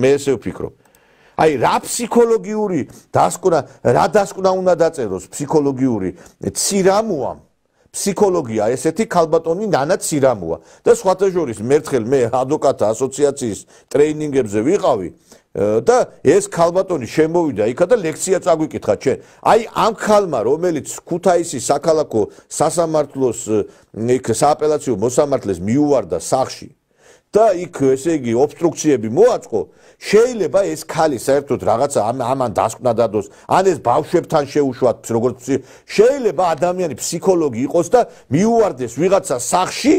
მე ესე ვფიქრობ. აი რა ფსიქოლოგიური დასკვნა, რა დასკვნა უნდა დაწეროს ფსიქოლოგიური ცირამუამ. Psicologia ესეთი ქალბატონი ნანა ცირამუა და სხვათა შორის მერთხელ მე ადვოკატთა ასოციაციის ტრეინინგებზე ვიყავი და ეს ქალბატონი შემოვიდა იქა და ლექცია წაგვიკითხა ჩვენ. აი ამ ქალმა რომელიც ქუთაისის საქალაქო სასამართლოს იქ სააპელაციო მოსამართლეს მიუვარდა სახში და იქ ესე იგი ობსტრუქციები მოაწყო შეიძლება ეს ქალი საერთოდ რაღაცა ამან დასკვნა დადოს ან ეს ბავშვებთან შეუშვათ როგორც შეიძლება ადამიანი ფსიქოლოგი იყოს და მიუვარდეს ვიღაცა სახში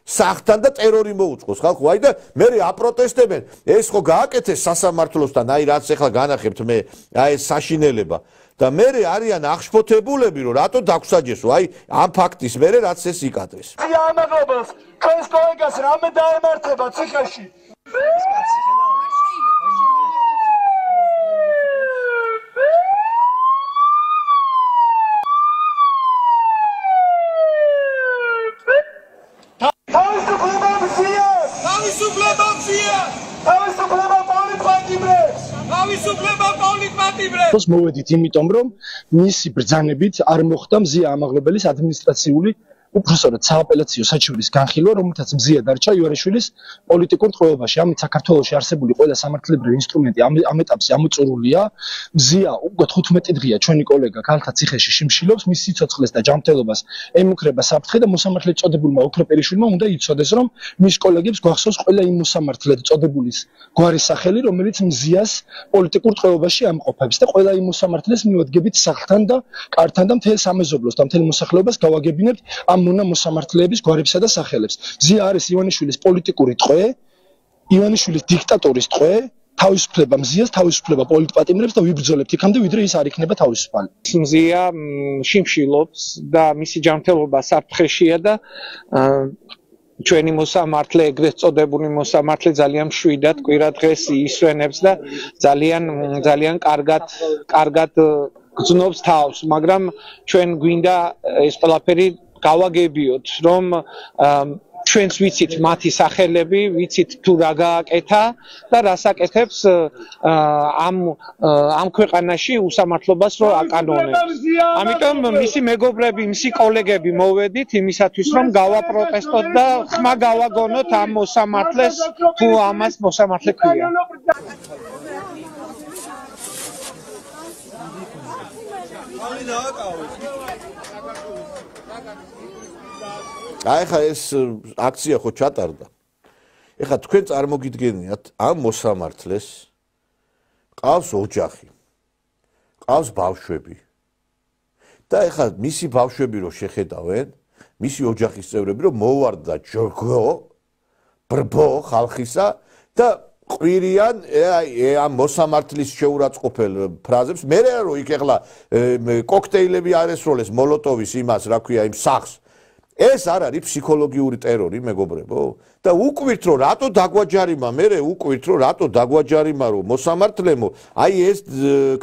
სახთან და ტერორი მოუწყოს ხალხო აი და მე აპროტესტებენ ეს ხო გააკეთეს სასამართლოსთან აი რაც ახლა განახებთ მე აი ეს საშინელება და მე არიან აღშფოთებულები რომ რატო დაგვსაჯესო აი ამ ფაქტის მე რაც ეს იკადრეს ამაღლებას ჩვენს კოლეგას რამე დაემართება ციხეში მოვედით იმიტომ რომ მისი ბრძანებით არ მოხდა მზია ამაღლებელის ადმინისტრაციული უпроსორად სააპელაციო საჩივრის განხილვა რომელთაც მზია დარჩა იوارიშვილის პოლიტიკურ ტყვეობაში ამით საქართველოში არსებული ყველა სამართლებრივი ინსტრუმენტი ამ ეტაპზე ამოწურულია მზია უკვე 15 დღეა ჩვენი კოლეგა ქალთა ციხეში შიმშილობს მის სიცოცხლეს და ჯანმრთელობას ემუქრება საფრთხე და მოსამართლედ წოდებულმა ოქროპერიშვილმა უნდა იცოდეს რომ მის კოლეგებს გვახსოვს ყველა იმ მოსამართლედ წოდებულის გვარის სახელი რომელიც მზიას პოლიტიკურ ტყვეობაში ამყოფებს და ყველა იმ მოსამართლეს მივადგებით სახლთან და კართან და მთელ სამეზობლოს და მთელ მოსახლეობას გავაგებინებთ მონა მოსამართლეების გვარებსა და სახელებს. მზია არის ივანიშვილის პოლიტიკური ტყვე, ივანიშვილის დიქტატორის ტყვე, თავისუფლება მზიას, თავისუფლება პოლიტპატიმრებს და ვიბრძოლებთ იქამდე ვიდრე ის არ იქნება თავისუფალი. მზია შიმშილობს და მისი ჯანმრთელობა საფრთხეშია და ჩვენი მოსამართლე ეგრეთ წოდებული მოსამართლე ძალიან მშვიდად კვირა დღეს ისვენებს და ძალიან კარგად გრძნობს თავს, მაგრამ ჩვენ გვინდა ეს ყველაფერი გავაგებიოთ რომ ჩვენც ვიცით მათი სახელები, ვიცით თუ რა გააკეთა და რას აკეთებს ამ ქვეყანაში უსამართლობას რო აკანონებს. ამიტომ მისი მეგობრები, მისი კოლეგები მოვედით იმისათვის რომ გავაპროტესტოთ და ხმა გავაგონოთ ამ მოსამართლეს თუ ამას მოსამართლე ქვია. აი ხა ეს აქცია ხო ჩატარდა. ეხლა თქვენ წარმოგიდგენიათ ამ მოსამართლეს ყავს ოჯახი. ყავს ბავშვები. და ეხლა მისი ბავშვები რო შეხედავენ, მისი ოჯახის წევრები რო მოვარდა ჯოგო, ბრბო ხალხისა და ყვირიან ამ მოსამართლის შეურაცხყოფელ ფრაზებს. მე რო იქ ეხლა კოქტეილები არ ესროლეს მოლოტოვის იმას, რა ქვია, იმ სახს. ეს არ არის ფსიქოლოგიური ტერორი, მეგობრებო? და უკვირთ რომ რატო დაგვაჯარიმა, მე უკვირთ რომ რატო დაგვაჯარიმა რომ მოსამართლემო, აი ეს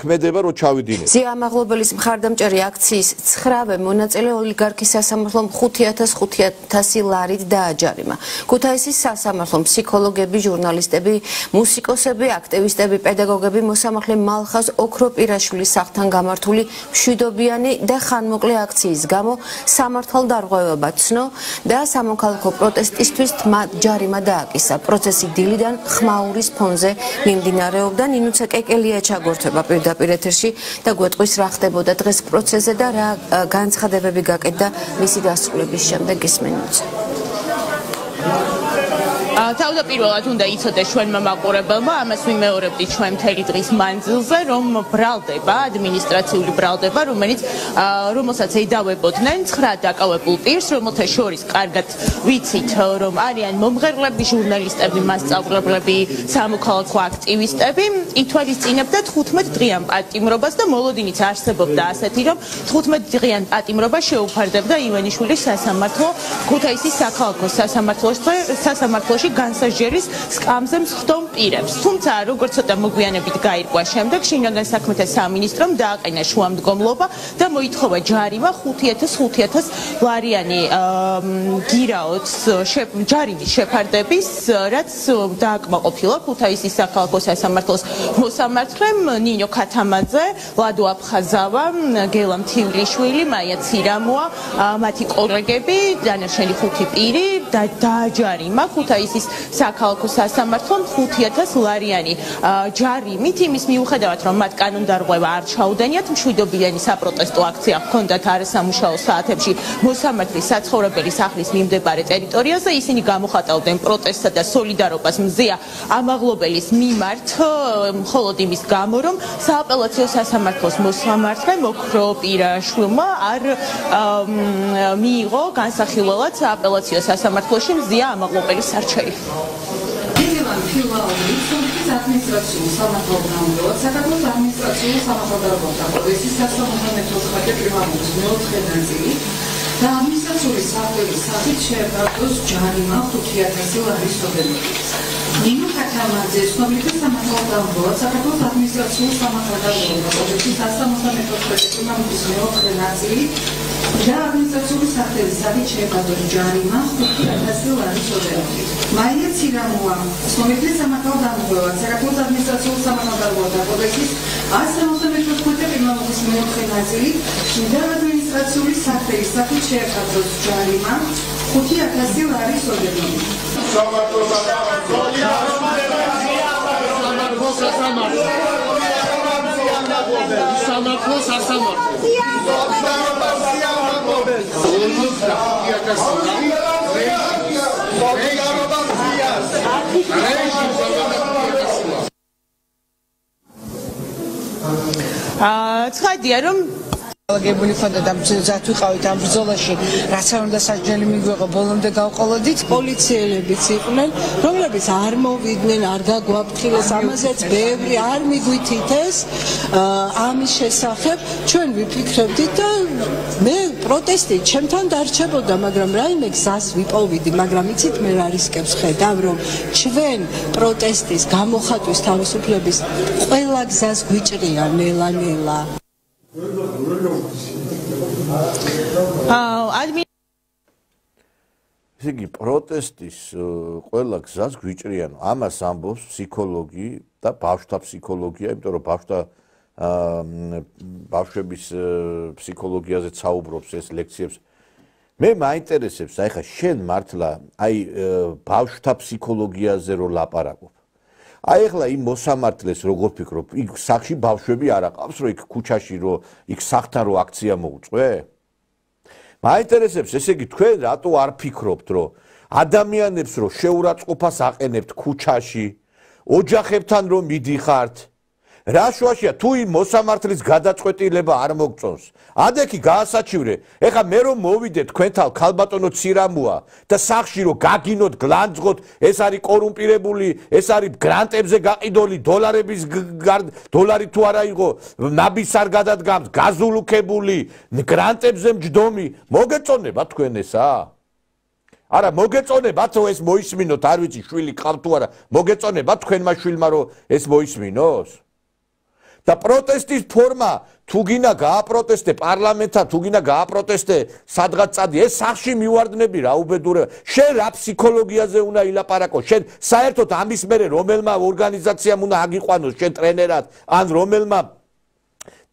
ქმედება რომ ჩავიდინე. მზია ამაღლობელის მხარდამჭერი აქციის 9-ვე მონაწილე ოლიგარქის სასამართლომ 5,500 ლარით დააჯარიმა. ქუთაისის სასამართლომ ფსიქოლოგები, ჟურნალისტები, მუსიკოსები, აქტივისტები, პედაგოგები მოსამართლე მალხაზ ოქროპირაშვილის სახლთან გამართული მშვიდობიანი და ხანმოკლე აქციის გამო სამართალდარღვევებად ცნო და სამოქალაქო პროტესტისთვის ჯარიმა დააკისა. პროცესი დილიდან ხმაურის ფონზე მიმდინარეობდა. ნინუცა კეკელია ჩაგორთება პირდაპირ ეთერში და გვეტყვის რა ხდებოდა დღეს პროცესზე და რა განცხადებები გაკეთდა მისი დასრულების შემდეგ ისმენიძე. თავდაპირველად უნდა იცოდეს ჩვენმა მაყურებელმა, ამას ვიმეორებდით ჩვენ მთელი დღის მანძილზე, რომ ბრალდება, ადმინისტრაციული ბრალდება, რომელსაც ედავებოდნენ 9 დაკავებულ პირს, რომელთა შორის კარგად ვიცით, რომ არიან მომღერლები, ჟურნალისტები, მასწავლებლები, სამოქალაქო აქტივისტები, ითვალისწინებდა 15 დღიან პატიმრობას და მოლოდინიც არსებობდა ასეთი, რომ 15 დღიან პატიმრობა შეუფარდებდა ივანიშვილის სასამართლო ქუთაისის საქალაქო სასამართლოში საქართველოში განსაჯერის სკამზე მსხდომ პირებს. თუმცა როგორც ცოტა მოგვიანებით გაირკვა შემდეგ, შინაგან საქმეთა სამინისტრომ დააყენა შუამდგომლობა და მოითხოვა ჯარიმა 5,000 ლარიანი გირაოც ჯარიმის შეფარდების, რაც დააკმაყოფილა ქუთაისის სახალხო სასამართლოს მოსამართლემ ნინო ქათამაძე, ლადო აფხაზავა, გელა მთივილიშვილი, მაია ცირამოა, მათი კოლეგები, დანარჩენი 5 პირი დააჯარიმა ქუთაისის სახალხო სასამართლომ 5,000 ლარიანი ჯარიმით, იმის მიუხედავად, რომ მათ კანონდარღვევა არ ჩაუდენიათ, მშვიდობიანი საპროტესტო აქცია ჰქონდათ არასამუშაო საათებში მოსამართლის საცხოვრებელი სახლის მიმდებარე ტერიტორიაზე, ისინი გამოხატავდნენ პროტესტსა და სოლიდარობას მზეა ამაღლობელის მიმართ, მხოლოდ იმის გამო, რომ სააპელაციო სასამართლოს მოსამართლემ ოქრო პირაშვილმა არ მიიღო განსახილველად სააპელაციო სასამართლოში მზეა ამაღლობელის არჩევი. ადმინისტრაციული სამართალდამტვერად საქართველოს ადმინისტრაციული სამართალდამტვერად კოდექსის 174 პრიმატურის მეოთხე ნაწილი და ადმინისტრაციული საქმეების სახით შეებართოს ჯარიმა 5,000 ლარის სოდენობით. ნინო ქათამაძეს ცნობილი სამართალდამტვერად საქართველოს ადმინისტრაციული სამართალდამტვერად კოდექსის 174 პრიმატურის მეოთხე ნაწილი და ადმინისტრაციული საქმეების სახით შეებართოს ჯარიმა 5,000 ლარის სოდენობით. მაია ცირამოა ცნობილი სამართალდამტვერად საქართველოს ადმინისტრაციული სამართალდამტვერად კოდექსის 174 პრიმატურის მეოთხე ნაწილი და ადმინისტრაციული საქმეების სახით შეებართოს ჯარიმა 5,000 ლარის სოდენობით. ცხადია რომ გებული ხონდა და მზად ვიყავით ამ ბრძოლაში, რაც არ უნდა სასჯელი მიგვეღო, ბოლომდე გავყოლოდით. პოლიციელებიც იყვნენ, რომლებიც არ მოვიდნენ, არ გაგვაფრთხილეს, ამაზეც ბევრი არ მიგვითითეს ამის შესახებ. ჩვენ ვიფიქრებდით და მე პროტესტი ჩემთან დარჩებოდა, მაგრამ რაიმე გზას ვიპოვიდი, მაგრამ იცით მე რა რისკებს ხედავ, რომ ჩვენ პროტესტის გამოხატვის თავისუფლების ყველა გზას გვიჭრია ნელა-ნელა. ესე იგი პროტესტის ყველა გზას გვიჭრიან. ამას ამბობს ფსიქოლოგი და ბავშვთა ფსიქოლოგია, იმიტომ რომ ბავშვების ფსიქოლოგიაზე საუბრობს ეს ლექციებს. მე მაინტერესებს, აი ხა შენ მართლა აი ბავშვთა ფსიქოლოგიაზე რო ლაპარაკობ. აი ახლა იმ მოსამართლეს როგორ ფიქრობ, იქ სახში ბავშვები არ აყავს, რომ იქ ქუჩაში რო იქ სახთან რო აქცია მოუწვე? მაინტერესებს, ესე იგი თქვენ რატო არ ფიქრობთ, რომ ადამიანებს რო შეურაცხყოფას აყენებთ ქუჩაში, ოჯახებთან რომ მიდიხართ, რა შუაშია თუ იმ მოსამართლის გადაწყვეტილება არ მოგწონს? ადექი გაასაჩივრე. ეხლა მე რომ მოვიდე თქვენთან ქალბატონო ცირამოა და სახში რომ გაგინოთ, გლანძღოთ, ეს არის კორუმპირებული, ეს არის გრანტებზე გაყიდული, დოლარი თუ არა იყო, ნაბის არ გადადგამს, გაზულუქებული, გრანტებზე მჯდომი, მოგეწონება თქვენ ესა? არა, მოგეწონებათ რომ ეს მოისმინოთ, არ ვიცი, შვილი ყავთ თუ არა, მოგეწონებათ თქვენმა შვილმა რომ ეს მოისმინოს? და პროტესტის ფორმა თუ გინდა გააპროტესტე პარლამენტთან, თუ გინდა გააპროტესტე სადღაც წადი, ეს სახში მივარდნები რა უბედურება. შენ რა ფსიქოლოგიაზე უნდა ილაპარაკო? შენ საერთოდ ამის მერე რომელმა ორგანიზაციამ უნდა აგიყვანოს შენ ტრენერად, ან რომელმა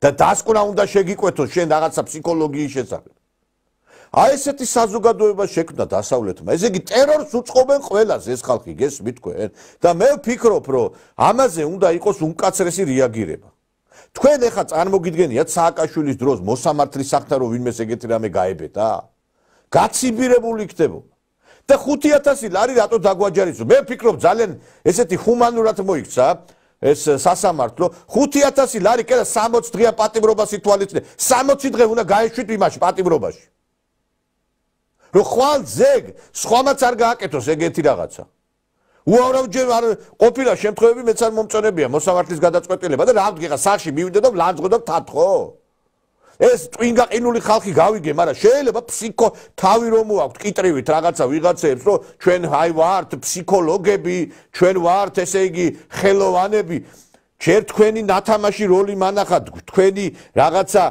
და დასკვნა უნდა შეგიკვეთოს შენ რაღაცა ფსიქოლოგიის შესახებ. აი ესეთი საზოგადოება შექმნა დასავლეთმა. ესე იგი ტერორს უწყობენ ყველას ეს ხალხი, გესმით თქვენ? და მე ვფიქრობ, რომ ამაზე უნდა იყოს უმკაცრესი რეაგირება. თქვენ ეხა წარმოგიდგენიათ სააკაშვილის დროს მოსამართლის სახთან რომ ვინმეს ეგეთი რამე გაებედა? გაციბირებული იქნებოდა. და 5,000 ლარი რატო დაგვაჯარისო? მე ვფიქრობ ძალიან ესეთი ჰუმანურად მოიქცა ეს სასამართლო 5,000 ლარი კიდე 60 დღეა პატიმრობას ითვალისწინე. 60 დღე უნდა გაეშვით იმაში პატიმრობაში. რომ ხვალ ზეგ სხვამაც არ გააკეთოს ეგეთი რაღაცა. უარავჯერ არ ყოფილა შემთხვევები, მეც არ მომწონებია მოსამართლის გადაწყვეტილება და რა ვდგე ხა სახში მივიდე და ვლანძღო და ვთათხო. ეს ტვინგაყინული ხალხი გავიგე, მაგრამ შეიძლება ფსიქო თავი რომ მოაქვთ კიტრივით რაღაცა ვიღაცებს, რომ ჩვენ აი ვართ ფსიქოლოგები, ჩვენ ვართ ესე იგი ხელოვანები. ჯერ თქვენი ნათამაში როლი მანახათ, თქვენი რაღაცა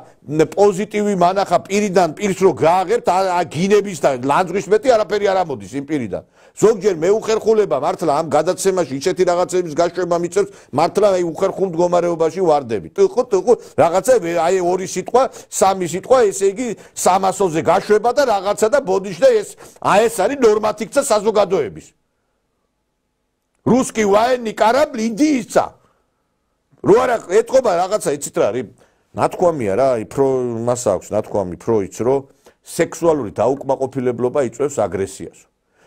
პოზიტივი მანახა პირიდან პირს რო გააღებთ, გინების და ლანძღვის მეტი არაფერი არ ამოდის იმ პირიდან. ზოგჯერ მეუხერხულება მართლა ამ გადაცემაში ისეთი რაღაცების გაშვება მიწევს, მართლა აი უხერხულ მდგომარეობაში ვარდები. ტყუ რაღაცა აი ორი სიტყვა, სამი სიტყვა, ესე იგი 300-ზე გაშვება და რაღაცა და ბოდიშ და ეს არის ნორმატიკცა საზოგადოების. რუსკი ვაენი კარაბლი ინდიისა. რო არა ეთყობა რაღაცა იცით რა არის ნათქვამია რა უფრო მას აქვს ნათქვამი ფროიდს რომ სექსუალური დაუკმაყოფილებლობა იწვევს აგრესიას.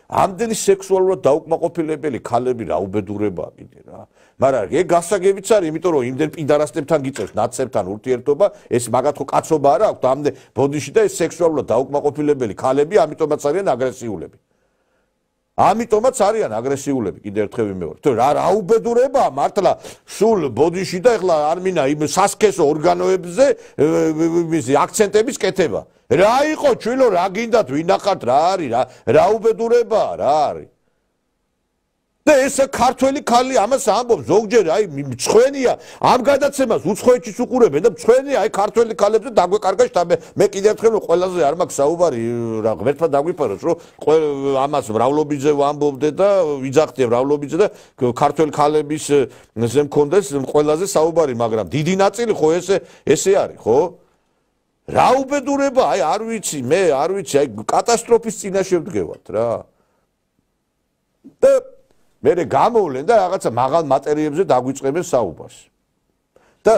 ამდენი სექსუალურად დაუკმაყოფილებელი ქალები რა უბედურებაა კიდე რა. მაგრამ ეგ გასაგებიც არის, იმიტომ რომ იმდენ პიდარასტებთან გიწევს ნაცებთან ურთიერთობა, ეს მაგათ ხო კაცობა არა აქვს, ამდენ ბოდიში და ეს სექსუალურად დაუკმაყოფილებელი ქალები, ამიტომაც არიან აგრესიულები. ამიტომაც არიან აგრესიულები, კიდე ერთხელ ვიმეორებ. თუ რა უბედურებაა მართლა სულ ბოდიში და ეხლა არ მინა იმ სასქესო ორგანოებზე მისი აქცენტების კეთება. რა იყო ჩვილო, რა გინდათ, ვინახართ, რა არის, რა უბედურებაა, რა არის. და ეს ქართველი ქალი ამას ამბობს ზოგჯერ აი მწხვენია ამ გადაცემას უცხოეთშიც უყურებენ და მწხვენია აი ქართველი ქალებზე დაგვეკარგა შტაბე მე კიდევ ერთხელ ყველაზე არ მაქვს საუბარი რა ღმერთმა დაგვიფაროს რომ ამას მრავლობიძე ვამბობდე და ვიძახდე მრავლობიძე და ქართველი ქალების ზე მქონდეს ყველაზე საუბარი მაგრამ დიდი ნაწილი ხო ესე არის ხო რა უბედურება აი არ ვიცი მე არ ვიცი აი კატასტროფის წინაშე ვდგევართ რა და მერე გამოვლენ და რაღაცა მაღალ მატერიებზე დაგვიწყებენ საუბარს. და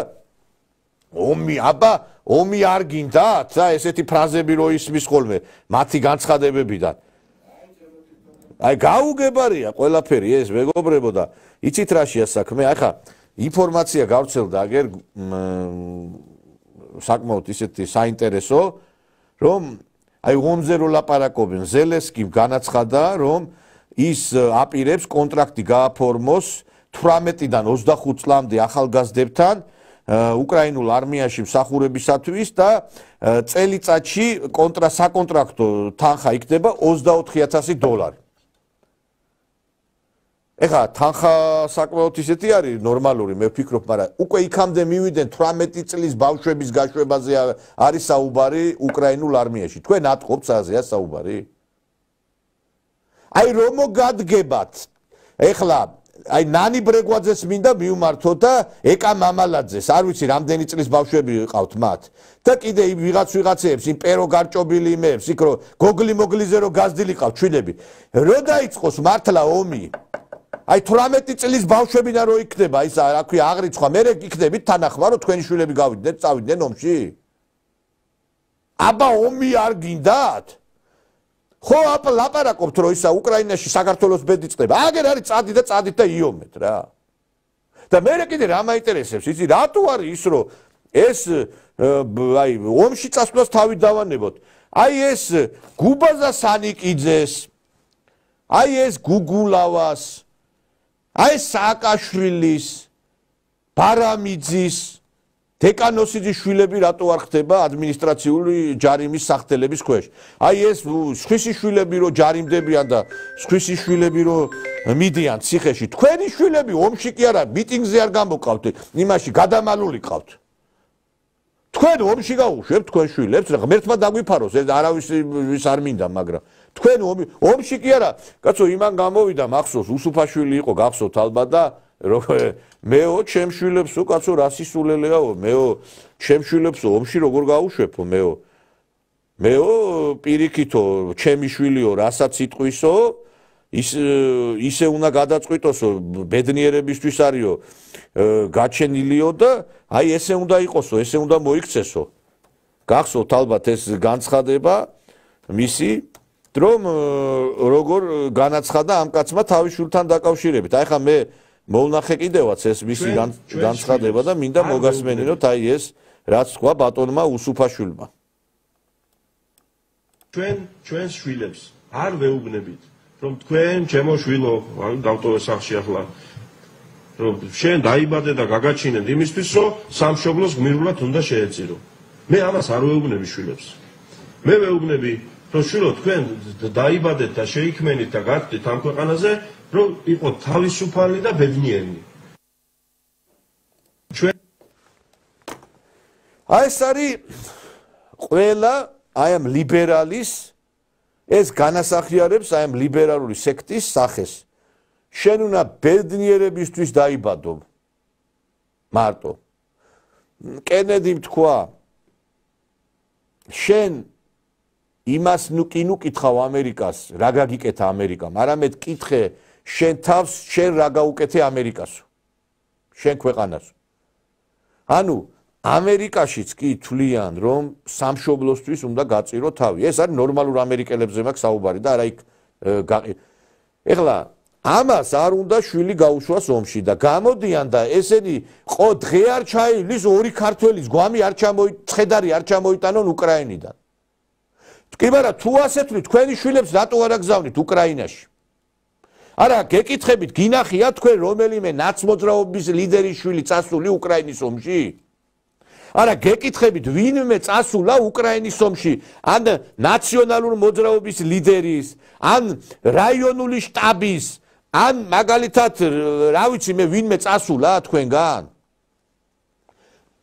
ომი არ გინდათ და ესეთი ფრაზები რო ისმის ხოლმე მათი განცხადებებიდან. აი გაუგებარია ყველაფერი ეს მეგობრებო და იცით რა შეასაქმე? ახლა ინფორმაცია გავრცელდა აგერ საკმაოდ ისეთი საინტერესო რომ აი ომზე რო ლაპარაკობენ ზელენსკიმ განაცხადა რომ ის აპირებს კონტრაქტი გააფორმოს 18-დან 25 წლამდე ახალგაზრდებთან უკრაინულ არმიაში მსახურებისათვის და წელიწადში საკონტრაქტო თანხა იქნება $24,000. ეხლა თანხა საკმაოდ ისეთი არის ნორმალური მე ვფიქრობ, მაგრამ უკვე იქამდე მივიდნენ 18 წლის ბავშვების გაშვებაზე არის საუბარი უკრაინულ არმიაში. თქვენ ატყობთ საზეა საუბარი? აი რომ მოგადგებათ ეხლა აი ნანი ბრეგვაძეს მინდა მივმართო და ეკა მამალაძეს არ ვიცი რამდენი წლის ბავშვები ყავთ მათ და კიდე ვიღაცეებს იმ პერო გარჭობილი იმეებს იქ რო გოგლი მოგლიზე რო გაზრდილიყავ ჩვილები რო დაიწყოს მართლა ომი აი 18 წლის ბავშვებიდან რო იქნება ის რა ქვია აღრიცხვა მე იქნებით თანახმა რომ თქვენი შვილები გავიდნენ წავიდნენ ომში აბა ომი არ გინდათ ხო ლაპარაკობთ რომ ისა უკრაინაში საქართველოს ბედი წდება აგერ არის წადით და იომეთ რა და მე კიდე რა მაინტერესებს იცი რატო არის ის რომ ეს აი ომში წასვლას თავი დავანებოთ აი ეს გუბაზა სანიკიძეს აი ეს გუგულავას აი სააკაშვილის ბარამიძის დეკანოსიძის შვილები რატო არ ხდება ადმინისტრაციული ჯარიმის სახტელების ქვეშ. აი ეს სხვისი შვილები რო ჯარიმდებიან და სხვისი შვილები რო მიდიან ციხეში. თქვენი შვილები ომში კი არა, მიტინგზე არ გამოკავთ, იმაში გადამალული ყავთ. თქვენ ომში გაუშვებთ თქვენ შვილებს, ღმერთმა დაგვიფაროს, ეს არავის არ მინდა, მაგრამ თქვენ ომში კი არა, კაცო, იმან გამოვიდა მახსოვს, უსუფაშვილი იყო, გახსოვთ ალბათ და მეო ჩემ შვილებსო კაცო რა სისულელეაო მეო ჩემ შვილებსო ომში როგორ გაუშვებო მეო პირიქითო ჩემი შვილიო რასაც იტყვისო ისე უნდა გადაწყვიტოსო ბედნიერებისთვის არისო გაჩენილიო და აი ესე უნდა იყოსო ესე უნდა მოიქცესო გახსოვთ ალბათ ეს განცხადება მისი რომ როგორ განაცხადა ამ კაცმა თავის შვილთან დაკავშირებით აი ხა მე მოვნახე კიდევაც ეს მისი განცხადება და მინდა მოგასმენინოთ აი ეს რაც თქვა ბატონმა უსუფაშვილმა ჩვენს შვილებს არ ვეუბნებით რომ თქვენ ჩემო შვილო დავტოვე სახში ახლა რომ შენ დაიბადე და გაგაჩინეთ იმისთვის რომ სამშობლოს გმირულად უნდა შეეწირო მე ამას არ ვეუბნები შვილებს. მე ვეუბნები, რომ შვილო თქვენ დაიბადეთ და შეიქმენით და გახდით ამ ქვეყანაზე, რომ იყო თავისუფალი და ბედნიერნი. ეს არის ყველა აი ამ ლიბერალის ეს განასახიერებს აი ამ ლიბერალური სექტის სახეს. შენ უნდა ბედნიერებისთვის დაიბადო. მარტო. კენედიმ თქვა შენ იმას ნუ კითხავ ამერიკას, რა გაგიკეთა ამერიკამ, არამედ კითხე შენ თავს, შენ რა გაუკეთე ამერიკასო. შენ ქვეყანას. ანუ ამერიკაშიც კი თვლიან, რომ სამშობლოსთვის უნდა გაწირო თავი. ეს არის ნორმალურ ამერიკელებზე მაქვს საუბარი და არა იქ ეხლა ამას არ უნდა შვილი გაუშვას ომში და გამოდიან და ესენი ყო დღე არ ჩაივლის ორი ქართველის გვამი არ ცხედარი არ ჩამოიტანონ უკრაინიდან. კი მაგრამ თუ ასეთვით თქვენი შვილებს რატო არ აგზავნით უკრაინაში? არა გეკითხებით გინახია თქვენ რომელიმე ნაცმოძრაობის ლიდერის შვილი წასული უკრაინის ომში? არა გეკითხებით ვინმე წასულა უკრაინის ომში ან ნაციონალურ მოძრაობის ლიდერის ან რაიონული შტაბის ან მაგალითად რა ვიცი მე ვინმე წასულა თქვენგან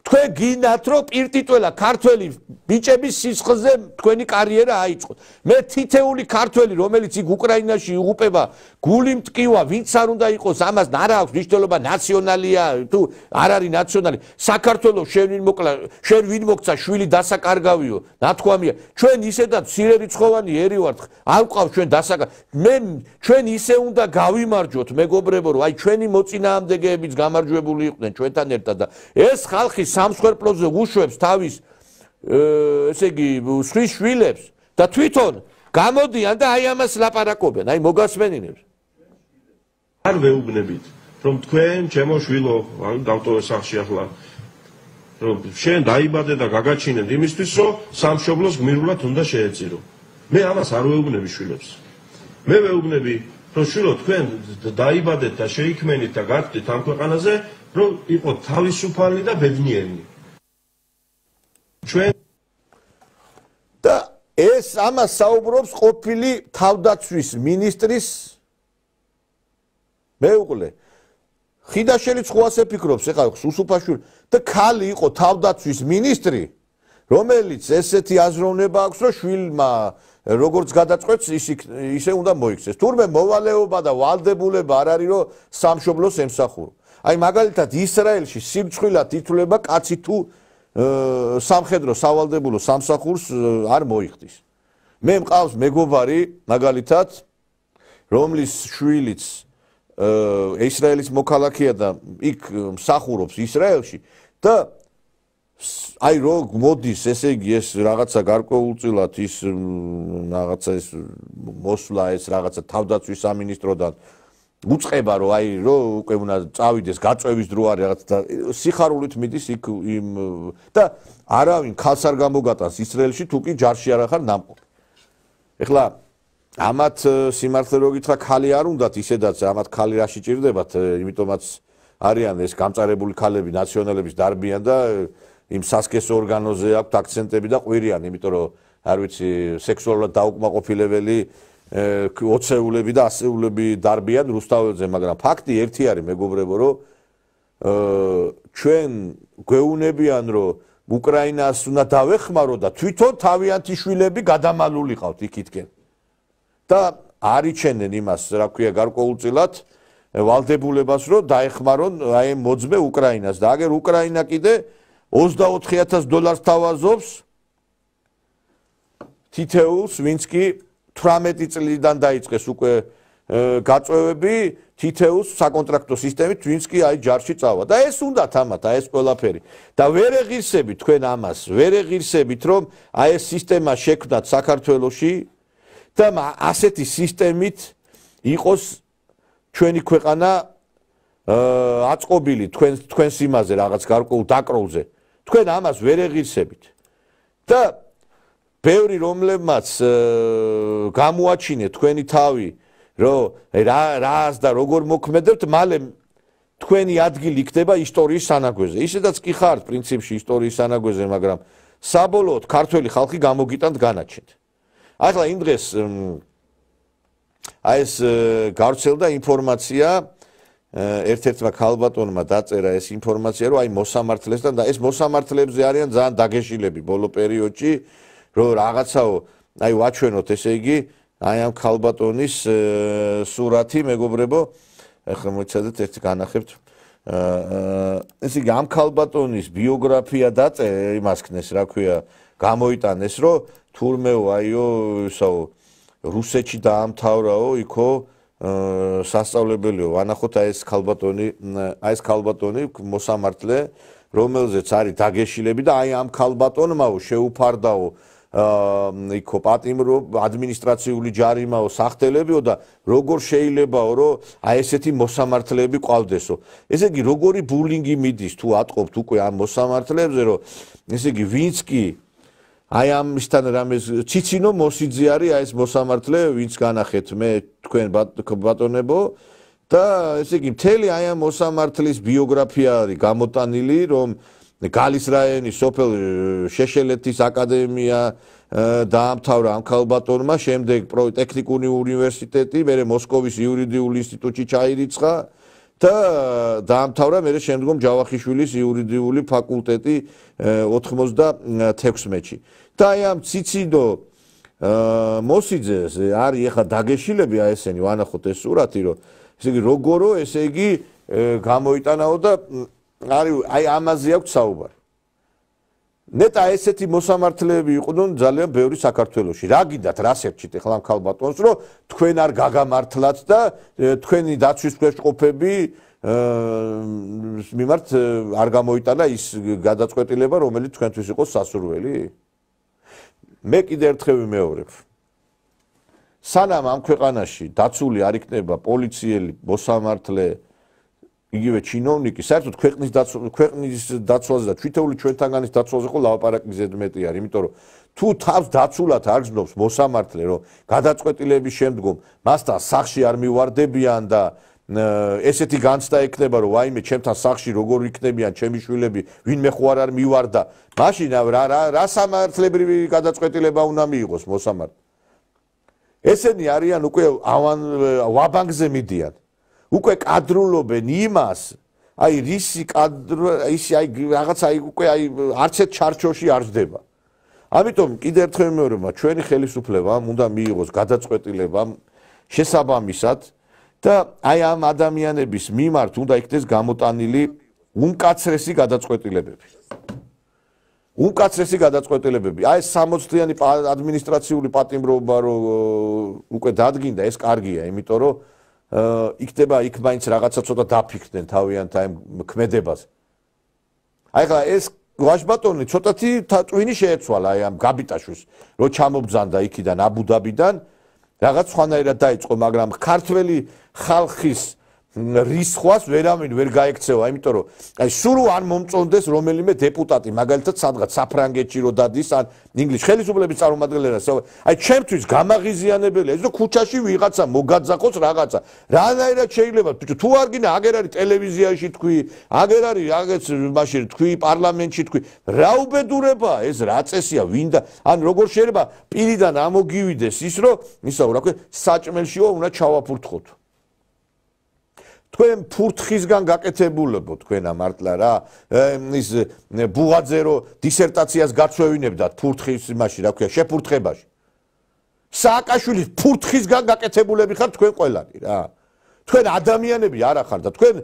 თქვენ გინდათ რომ პირტიტველა ქართველი ბიჭების სისხლზე თქვენი კარიერა აიწყოთ მე თითეული ქართველი რომელიც იქ უკრაინაში იღუპება გული მტკივა ვინც არ უნდა იყოს ამას არა აქვს მნიშვნელობა ნაციონალია თუ არ არის ნაციონალი საქართველოს შენ ვინ მოგცა შვილი დასაკარგავიო ნათქვამია ჩვენ ისედაც სირერიცხოვანი ერი ვართ არ ვყავ ჩვენ მე ჩვენ ისე უნდა გავიმარჯვოთ მეგობრებო რომ აი ჩვენი მოწინააღმდეგეებიც გამარჯვებული იყვნენ ჩვენთან ერთად და ეს ხალხი სამსხვერპლოზე უშვებს თავის ესე იგი სხვის შვილებს და თვითონ გამოდიან და აი ამას ლაპარაკობენ აი მოგასმენინებს არ ვეუბნებით რომ თქვენ ჩემო შვილო ანუ დავტოვე სახში ახლა რომ შენ დაიბადე და გაგაჩინეთ იმისთვის რომ სამშობლოს გმირულად უნდა შეეწირო მე ამას არ ვეუბნები შვილებს მე ვეუბნები რომ შვილო თქვენ დაიბადეთ და შეიქმენით და გახდით ამ ქვეყანაზე რომ იყო თავისუფალი და ბედნიერნი ჩვენ და ეს ამას საუბრობს ყოფილი თავდაცვის მინისტრის მეუღლე ხიდაშელი ცხუასე ფიქრობს ეხლა სუსუფაშვილი და ქალი იყო თავდაცვის მინისტრი რომელიც ესეთი აზროვნება აქვს რომ შვილმა როგორც გადაწყვეტს ისე უნდა მოიქცეს თურმე მოვალეობა და ვალდებულება არ არის რომ სამშობლოს ემსახურო აი მაგალითად ისრაელში სიბჩხილად ითვლება კაცი თუ სამხედრო სავალდებულო სამსახურს არ მოიხდის მე მყავს მეგობარი მაგალითად რომლის შვილიც ისრაელის მოქალაქეა და იქ მსახურობს ისრაელში და აი რო მოდის ესე იგი ეს რაღაცა გარკვეულწილად ის რაღაცა ეს მოსვლა ეს რაღაცა თავდაცვის სამინისტროდან უწყება რომ აი რო უკვე უნდა წავიდეს გაწევის დრო არის რაღაცა სიხარულით მიდის იქ იმ და არავინ ქალს არ გამოგატანს ისრაელში თუ კი ჯარში არ ახარ ნამყოფი ეხლა ამათ სიმართლე რო გითხრა ქალი არ უნდათ ისედაც ამათ ქალი რაში ჭირდებათ იმიტომაც არიან ეს გამწარებული ქალები ნაციონალების დარბიან და იმ სასქესო ორგანოზე აქვთ აქცენტები და ყვირიან იმიტომ რომ არ ვიცი სექსუალურად დაუკმაყოფილებელი ოცეულები და ასეულები დარბიან რუსთაველზე მაგრამ ფაქტი ერთი არის მეგობრებო რომ ჩვენ გვეუნებიან რომ უკრაინას უნდა დავეხმარო და თვითონ თავიანთი შვილები გადამალული ყავთ იქითკენ და არიჩენენ იმას რა ქვია გარკვეულწილად ვალდებულებას რომ დაეხმარონ აი მოძმე უკრაინას და აგერ უკრაინა კიდე $24000 თავაზობს თითეულს ვინც კი 18 წლიდან დაიწყეს უკვე გაწევები თითეულს საკონტრაქტო სისტემით ვინც კი აი ჯარში წავა და ეს უნდა თამათ აი ეს ყველაფერი და ვერ ეღირსებით თქვენ ამას ვერ ეღირსებით რომ აი ეს სისტემა შექმნათ საქართველოში და ასეთი სისტემით იყოს ჩვენი ქვეყანა აწყობილი თქვენს იმაზე რაღაც გარკვეულ დაკროლზე თქვენ ამას ვერ ეღირსებით და ბევრი რომლებმაც გამოაჩინეთ თქვენი თავი რომ რას და როგორ მოქმედებთ მალე თქვენი ადგილი იქნება ისტორიის სანაგვეზე ისედაც კი ხართ პრინციპში ისტორიის სანაგვეზე მაგრამ საბოლოოდ ქართველი ხალხი გამოგიტანთ განაჩენთ. ახლა იმ დღეს ეს გავრცელდა ინფორმაცია ერთ-ერთმა ქალბატონმა დაწერა ეს ინფორმაცია რომ მოსამართლესთან და ეს მოსამართლეებზე არიან ძალიან დაგეშილები ბოლო პერიოდში რომ რაღაცაო ვაჩვენოთ ესე იგი ამ ქალბატონის სურათი მეგობრებო ახლა მოიცადეთ ერთი განახებთ ესე იგი ამ ქალბატონის ბიოგრაფია დაწერა იმას ქნეს რა ქვია გამოიტანეს რომ თურმეო ისაო რუსეთში დაამთავრაო იქო სასწავლებელიო ვანახოთ ეს ქალბატონი მოსამართლე რომელზეც არის დაგეშილები და ამ ქალბატონმაო შეუფარდაო იქო პატიმრო ადმინისტრაციული ჯარიმაო სახტელებიო და როგორ შეიძლებაო რომ ესეთი მოსამართლეები ყავდესო ესე იგი როგორი ბულინგი მიდის თუ ატყობთ უკვე ამ მოსამართლეებზე რომ ესე იგი ვინც კი ამისთან რამეს ციცინო მოსიძე არის ეს მოსამართლე ვინც განახეთ მე თქვენ ბატონებო და ესე იგი მთელი ამ მოსამართლის ბიოგრაფია არის გამოტანილი რომ გალის რაიონის სოფელ შეშელეთის აკადემია დაამთავრა ამ ქალბატონმა შემდეგ ტექნიკური უნივერსიტეტი მერე მოსკოვის იურიდიულ ინსტიტუტში ჩაირიცხა და დაამთავრა მერე შემდგომ ჯავახიშვილის იურიდიული ფაკულტეტი 96-ში და ამ ციცინო მოსიძეს არის ახლა დაგეშილები ესენი ვანახოთ ეს სურათი რომ ესე იგი როგორო ესე იგი გამოიტანაო და არის ამაზე აქვს საუბარი ნეტა ესეთი მოსამართლეები იყვნენ ძალიან ბევრი საქართველოში რა გინდათ რა სერჩით ახლა ამ ქალბატონს რომ თქვენ არ გაგამართლათ და თქვენი დაცვის ქვეშყოფები მიმართ არ გამოიტანა ის გადაწყვეტილება რომელიც თქვენთვის იყო სასურველი მე კიდევ ერთხელ ვიმეორებ სანამ ამ ქვეყანაში დაცული არ იქნება პოლიციელი მოსამართლე იგივე ჩინოვნიკი საერთოდ ქვეყნის დაცვაზე და თვითეული ჩვენთანგანის დაცვაზე ხო ლაპარაკი ზედმეტი არის იმიტომ რომ თუ თავს დაცულად არ გზნობს მოსამართლე რომ გადაწყვეტილების შემდგომ მასთან სახში არ მივარდებიან და ესეთი განცდა ექნება რომ ვაიმე ჩემთან სახში როგორ იქნებიან ჩემი შვილები ვინმე ხო არ მივარდა მაშინ რა სამართლებრივი გადაწყვეტილება უნდა მიიღოს მოსამართლე ესენი არიან უკვე ვაბანკზე მიდიან უკვე კადრულობენ იმას რისი რაღაცა უკვე არც ერთ ჩარჩოში არ ჯდება ამიტომ კიდევ ერთხელ ვიმეორებ ჩვენი ხელისუფლებამ უნდა მიიღოს გადაწყვეტილება შესაბამისად და ამ ადამიანების მიმართ უნდა იქნეს გამოტანილი უმკაცრესი გადაწყვეტილებები ეს 60-იანი ადმინისტრაციული პატიმრობა რო უკვე დადგინდა ეს კარგია იმიტომ რომ იქნება იქ მაინც რაღაცა ცოტა დაფიქრდნენ თავიანთ ამ ქმედებაზე ახლა ეს ვაჟბატონი ცოტათი ტვინი შეეცვალა ამ გაბიტაშვილს რო ჩამობძანდა იქიდან აბუდაბიდან რაღაც სხვანაირად დაიწყო მაგრამ ქართველი ხალხის რისხვას ვერავინ ვერ გაექცევა იმიტომ რომ სულ არ მომწონდეს რომელიმე დეპუტატი მაგალითად სადღაც საფრანგეთში რო დადის ან ინგლისში ხელისუფლების წარმომადგენელს ჩემთვის გამაღიზიანებელია ის რომ ქუჩაში ვიღაცა მოგაძახოს რაღაცა რანაირად შეიძლება თუ არ გინდა აგერ არის ტელევიზიაში თქვი აგერ არის რაღაც მაშინ თქვი პარლამენტში თქვი რა უბედურებაა ეს რა წესია ვინდა ან როგორ შეიძლება პირიდან ამოგივიდეს ის რომ ისაო რა ქვია საჭმელშიო უნდა ჩავაფურთხოთ თქვენ ფურთხისგან გაკეთებულებო თქვენ ამართლა რა ის ბუღაძე რო დისერტაციას გაწვევინებდათ ფურთხის იმაში რა ქვია შეფურთხებაში სააკაშვილის ფურთხისგან გაკეთებულები ხართ თქვენ ყველანი რა თქვენ ადამიანები არა ხართ და თქვენ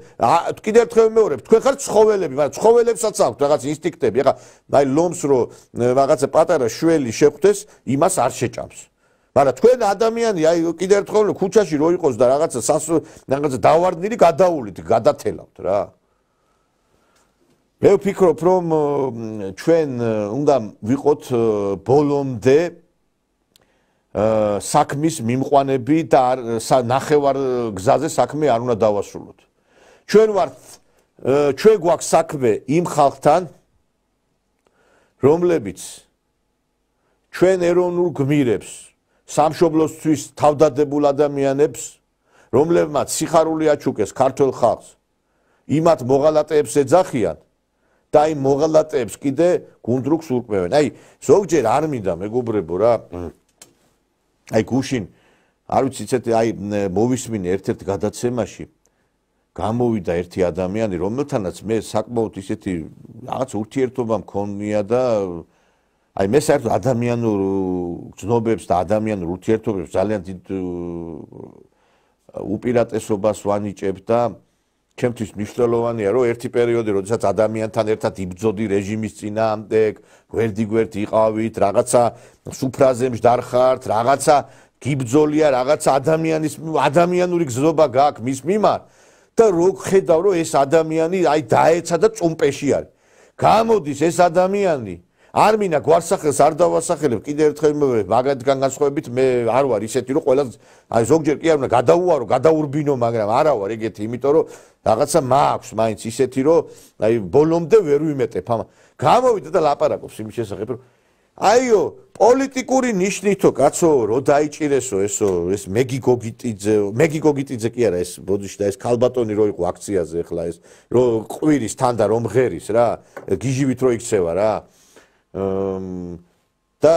კიდევ ერთხელ ვიმეორებ თქვენ ხართ ცხოველები მაგრამ ცხოველებსაც აქვთ რაღაც ინსტინქტები ახლა ლომს რო რაღაცა პატარა შველი შეხვდეს იმას არ შეჭამს მაგრამ თქვენ ადამიანი კიდევ ერთხელ ქუჩაში რო იყოს და რაღაცა დავარდნილი გადაულით გადათელავთ რა მე ვფიქრობ რომ ჩვენ უნდა ვიყოთ ბოლომდე საქმის მიმყვანები და ნახევარ გზაზე საქმე არ უნდა დავასრულოთ ჩვენ გვაქვს საქმე იმ ხალხთან რომლებიც ჩვენ ეროვნულ გმირებს სამშობლოსთვის თავდადებულ ადამიანებს, რომლებმაც სიხარული აჩუქეს ქართულ ხალხს, იმათ მოღალატეებს ეძახიან და აი მოღალატეებს კიდე გუნდრუქს ურკვევენ. აი ზოგჯერ არ მინდა მეგობრებო რა. აი გუშინ არ ვიცი ცეთი აი მოვისმინე ერთ-ერთ გადაცემაში გამოვიდა ერთი ადამიანი, რომელთანაც მე საკმაოდ ისეთი რაღაც ურთიერთობა მქონია და აი მე საერთოდ ადამიანურ გზნობებს და ადამიანურ ურთიერთობებს ძალიან დიდ უპირატესობას ვანიჭებ და ჩემთვის მნიშვნელოვანია რომ ერთი პერიოდი როდესაც ადამიანთან ერთად იბრძოდი რეჟიმის წინააღმდეგ, გვერდ-გვერდ იყავით, რაღაცა სუფრაზე მжდარხართ, რაღაცა გიბძოლია, რაღაცა ადამიანური გზნობა გაქვს მის მიმართ და რო ხედავ რომ ეს ადამიანი აი დაეცა და წუმპეში არის. გამოდის ეს ადამიანი არ მინდა გვარსახელს არ დავასახელებ კიდე ერთხელ მაგათგან განსხვავებით მე არ ვარ ისეთი რომ ყველა აი ზოგჯერ კი არ უნდა გადაუარო გადაურბინო მაგრამ არა ვარ ეგეთი იმიტომ რომ რაღაცა მაქვს მაინც ისეთი რომ აი ბოლომდე ვერ ვიმეტებ ამ გამოვიდა და ლაპარაკობს იმის შესახებ რომ აიო პოლიტიკური ნიშნითო კაცო რო დაიჭირესო ეს მეგი გოგიტიძე კი არა ეს ბოდიში და ეს ქალბატონი რო იყო აქციაზე ახლა ეს რო ყვირის თან და რომ ღერის რა გიჟივით რო იქცევა რა და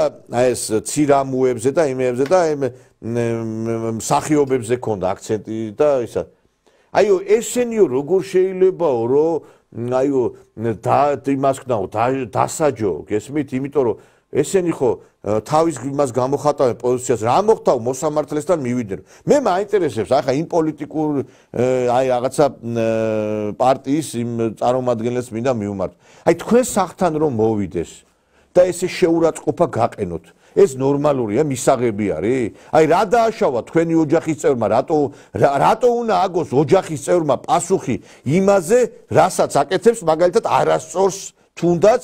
ეს ცირამუებზე და იმებზე და მსახიობებზე ქონდა აქცენტი და ისა აიო ესენიო როგორ შეიძლებაო რომ აიო იმას ქნაო დასაჯო გესმით იმიტომ რომ ესენი ხო თავის იმას გამოხატავენ პოზიციას რა მოხდა მოსამართლესთან მივიდნენ მე მაინტერესებს ახლა იმ პოლიტიკურ აი რაღაცა პარტიის იმ წარმომადგენლებს მინდა მივმართო აი თქვენ სახთან რომ მოვიდეს და ესე შეურაცხყოფა გაყენოთ ეს ნორმალურია მისაღები არის აი რა დააშავა თქვენი ოჯახის წევრმა რატო უნდა აგოს ოჯახის წევრმა პასუხი იმაზე რასაც აკეთებს მაგალითად არასწორს თუნდაც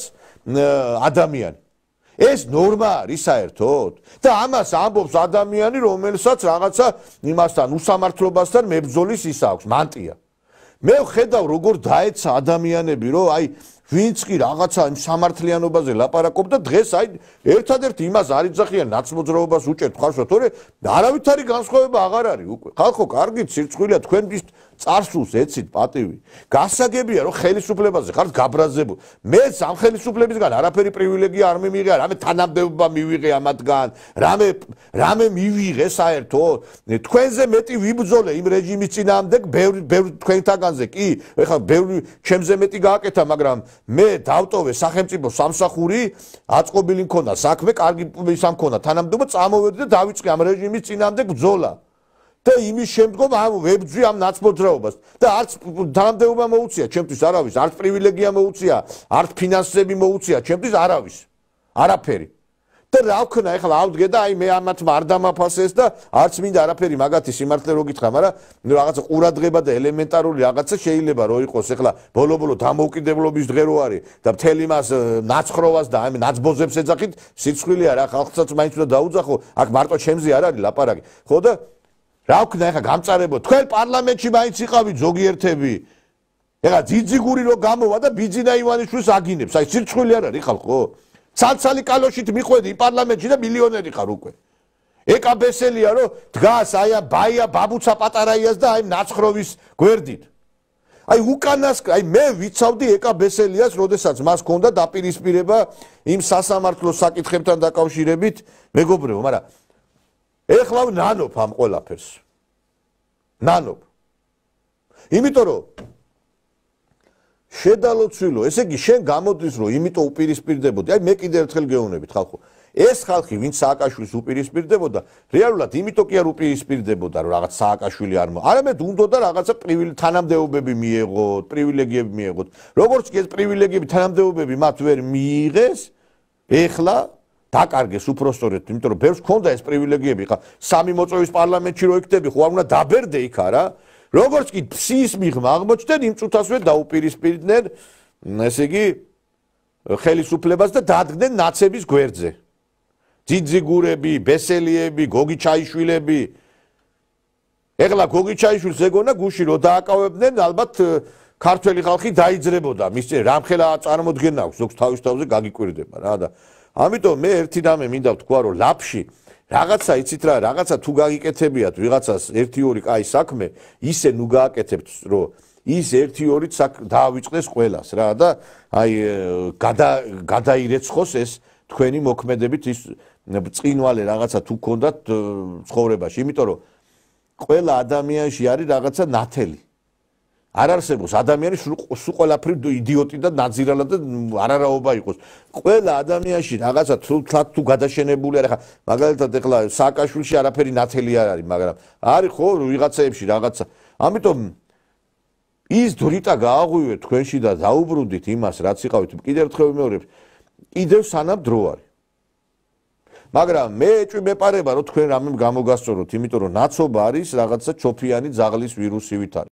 ადამიანი ეს ნორმა არის საერთოდ და ამას ამბობს ადამიანი რომელსაც რაღაცა იმასთან უსამართლობასთან მებრძოლის ის აქვს მანტია მე ხედავ როგორ დაეცა ადამიანები რომ აი ვინც კი რაღაცა სამართლიანობაზე ლაპარაკობდა დღეს აი ერთადერთი იმას არ იძახიან ნაცმოძრაობას უჭერთ ხარშვა თორე არავითარი განსხვავება აღარ არის უკვე ხალხო კარგით სირცხვილია თქვენთვის წარსულს ეცით პატივი გასაგებია რომ ხელისუფლებაზე ხართ გაბრაზებული მე ამ ხელისუფლებისგან არაფერი პრივილეგია არ მიმიღე რამე თანამდებობა მივიღე ამათგან რამე მივიღე საერთოდ თქვენზე მეტი ვიბრძოლე იმ რეჟიმის წინააღმდეგ ბევრი თქვენთაგანზე კი ეხლა ბევრი ჩემზე მეტი გააკეთა მაგრამ მე დავტოვე სახელმწიფო სამსახური აწყობილი მქონდა საქმე კარგი ისამ მქონდა თანამდებობა წამოვედი და დავიწყე ამ რეჟიმის წინააღმდეგ ბრძოლა და იმის შემდგომ ვებძვი ამ ნაცმოძრაობას და არც თანამდებობა მოუწია ჩემთვის არავის არც პრივილეგია მოუწია არც ფინანსები მოუწია ჩემთვის არავის არაფერი და რა ვქნა ეხლა ავდგე და აი მე ამათმა არ დამაფასეს და არც მინდა არაფერი მაგათი სიმართლე რო გითხრა მაგრამ რაღაცა ყურადღება და ელემენტარული რაღაცა შეიძლება რო იყოს ეხლა ბოლო დამოუკიდებლობის დღე რო არის და მთელი მას ნაცხროვას და აი ნაცბოზებს ეძახით სიცხვილია რა ხალხსაც მაინც უნდა დაუძახო აქ მარტო ჩემზე არ არის ლაპარაკი ხო და რა ვქნა ეხლა გამწარებო თქვენ პარლამენტში მაინც იყავით ზოგიერთები ეხლა ძიძიგური რო გამოვა და ბიძინა ივანიშვილს აგინებს აი სიცხვილი არ არის ხალხო ცალცალი კალოშით მიხვედი პარლამენტში და მილიონერი ხარ უკვე ეკაბესელია რომ დგას აი ბაია ბაბუცა პატარაიას და აი ნაცხროვის გვერდით აი უკანას აი მე ვიცავდი ეკაბესელიას როდესაც მას ჰქონდა დაპირისპირება იმ სასამართლო საკითხებთან დაკავშირებით მეგობრებო მაგრამ ეხლა ნანობ ამ ყველაფერს ნანობ იმიტომ რომ შედალოცვილო ესე იგი შენ გამოდის რომ იმიტომ უპირისპირდებოდი აი მე კიდე ერთხელ გეუბნებით ხალხო ეს ხალხი ვინც სააკაშვილის უპირისპირდებოდა რეალურად იმიტომ კი არ უპირისპირდებოდა რომ რაღაც სააკაშვილი არ არამედ უნდოდა რაღაცა თანამდებობები მიეღოთ პრივილეგიები მიეღოთ როგორც კი ეს პრივილეგიები თანამდებობები მათ ვერ მიიღეს ეხლა დაკარგეს უпроსტორეთ იმიტომ რომ ბევრს ქონდა ეს პრივილეგიები ხა სამი მოწვევის პარლამენტში რო იქდები ხო არ უნდა დაბერდე იქ არა როგორც კი ფსის მიღმა აღმოჩნდნენ იმ წუთასვე დაუპირისპირდნენ ესე იგი ხელისუფლებას და დადგნენ ნაცების გვერდზე ძიძიგურები ბესელიები გოგიჩაიშვილები ეხლა გოგიჩაიშვილს ეგონა გუში რო დააკავებდნენ ალბათ ქართველი ხალხი დაიძრებოდა მის რამხელა წარმოდგენა აქვს ზოგს თავის თავზე გაგიკვირდება რა და ამიტომ მე ერთი რამე მინდა ვთქვა რომ ლაფში რაღაცა იცით რა რაღაცა თუ გაგიკეთებიათ ვიღაცას 1-2 კაი საქმე ისე ნუ გააკეთებთ რომ ის 1-2-ით დაავიწყდეს ყველას რა და აი გადაირეცხოს ეს თქვენი მოქმედებით ის წინვალე რაღაცა თუ გქონდათ ცხოვრებაში, იმიტომ რომ ყველა ადამიანში არის რაღაცა ნათელი. არ არსებობს ადამიანი სულ ყველაფერი იდიოტი და ნაძირალა და არარაობა იყოს. ყველა ადამიანში რაღაცა თუ გადაშენებული არის, ხა მაგალითად ეხლა სააკაშვილში არაფერი ნათელი არ არის, მაგრამ არის ხო ვიღაცაებში რაღაცა. ამიტომ ის დრიტა გააღვივეთ თქვენში და დაუბრუნდით იმას, რაც იყავით. კიდევ ერთხელ ვიმეორებ, კიდევ სანამ დრო არის. მაგრამ მე ეჭვი მეპარება, რომ თქვენ რამე გამოგასწოროთ, იმიტომ რომ ნაცობა არის რაღაცა ჩოფიანი ძაღლის ვირუსივით არის.